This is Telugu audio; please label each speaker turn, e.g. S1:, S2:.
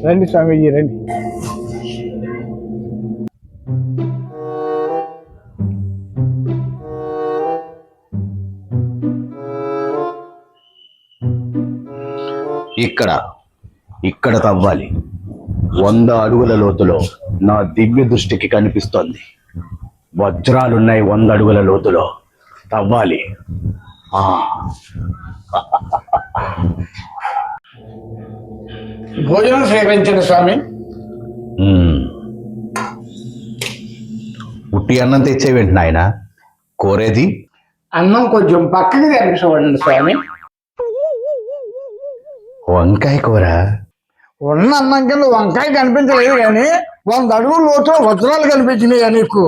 S1: రండి స్వామీజీ రండి.
S2: ఇక్కడ ఇక్కడ తవ్వాలి. 100 అడుగుల లోతులో నా దివ్య దృష్టికి కనిపిస్తోంది. వజ్రాలున్నాయి 100 అడుగుల లోతులో. తవ్వాలి.
S1: భోజనం స్వీకరించండి స్వామి.
S2: ఉట్టి అన్నం తెచ్చేవేంటి నాయన? కోరేది
S1: అన్నం కొంచెం పక్కకి కనిపించబడండి స్వామి.
S2: వంకాయ కూర.
S1: ఉన్న అన్నం కింద వంకాయ కనిపించలేదు కానీ 100 అడుగుల లోతులో వజ్రాలు కనిపించినాయి నీకు.